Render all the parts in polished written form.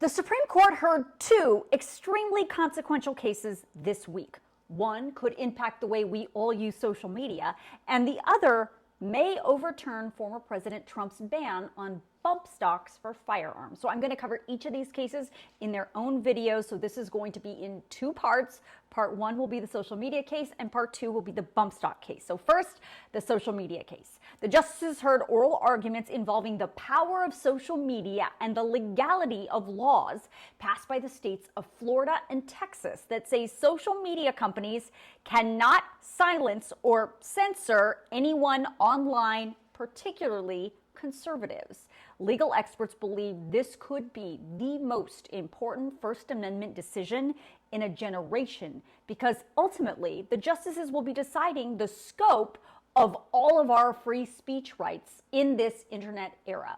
The Supreme Court heard two extremely consequential cases this week. One could impact the way we all use social media, and the other may overturn former President Trump's ban on bump stocks for firearms. So I'm going to cover each of these cases in their own videos. So this is going to be in two parts. Part one will be the social media case, and part two will be the bump stock case. So first, the social media case. The justices heard oral arguments involving the power of social media and the legality of laws passed by the states of Florida and Texas that say social media companies cannot silence or censor anyone online, particularly conservatives. Legal experts believe this could be the most important First Amendment decision in a generation because ultimately the justices will be deciding the scope of all of our free speech rights in this internet era.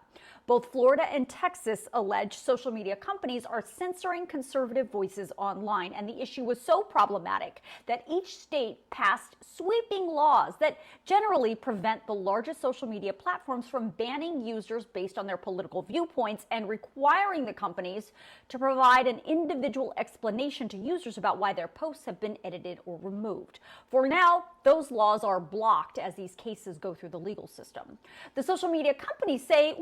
Both Florida and Texas allege social media companies are censoring conservative voices online, and the issue was so problematic that each state passed sweeping laws that generally prevent the largest social media platforms from banning users based on their political viewpoints and requiring the companies to provide an individual explanation to users about why their posts have been edited or removed. For now, those laws are blocked as these cases go through the legal system. The social media companies say,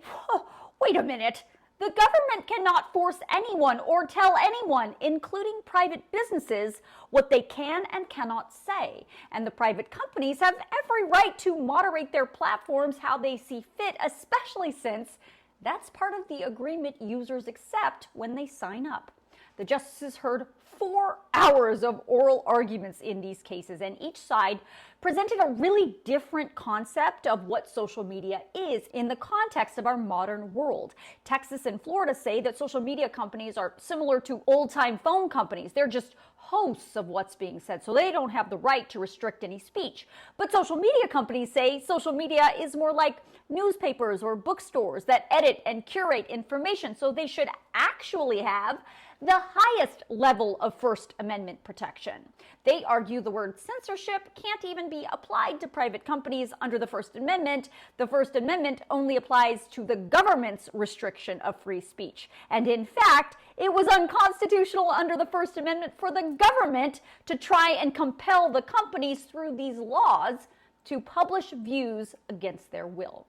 wait a minute, the government cannot force anyone or tell anyone, including private businesses, what they can and cannot say. And the private companies have every right to moderate their platforms how they see fit, especially since that's part of the agreement users accept when they sign up. The justices heard 4 hours of oral arguments in these cases, and each side presented a really different concept of what social media is in the context of our modern world. Texas and Florida say that social media companies are similar to old-time phone companies. They're just hosts of what's being said, so they don't have the right to restrict any speech. But social media companies say social media is more like newspapers or bookstores that edit and curate information, so they should actually have the highest level of First Amendment protection. They argue the word censorship can't even be applied to private companies under the First Amendment. The First Amendment only applies to the government's restriction of free speech. And in fact, it was unconstitutional under the First Amendment for the government to try and compel the companies through these laws to publish views against their will.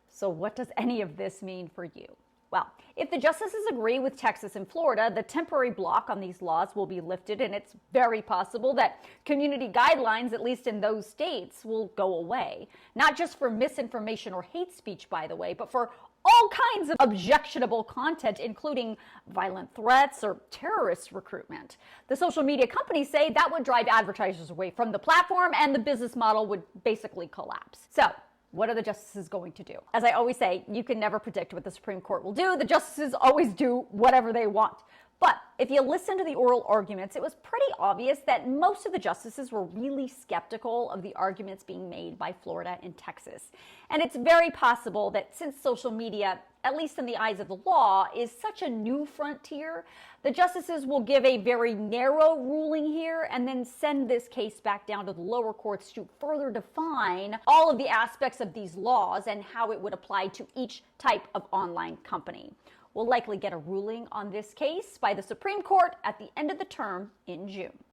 So what does any of this mean for you? Well, if the justices agree with Texas and Florida, the temporary block on these laws will be lifted, and it's very possible that community guidelines, at least in those states, will go away. Not just for misinformation or hate speech, by the way, but for all kinds of objectionable content, including violent threats or terrorist recruitment. The social media companies say that would drive advertisers away from the platform, and the business model would basically collapse. So, what are the justices going to do? As I always say, you can never predict what the Supreme Court will do. The justices always do whatever they want. But if you listen to the oral arguments, it was pretty obvious that most of the justices were really skeptical of the arguments being made by Florida and Texas. And it's very possible that since social media, at least in the eyes of the law, is such a new frontier, the justices will give a very narrow ruling here and then send this case back down to the lower courts to further define all of the aspects of these laws and how it would apply to each type of online company. We'll likely get a ruling on this case by the Supreme Court at the end of the term in June.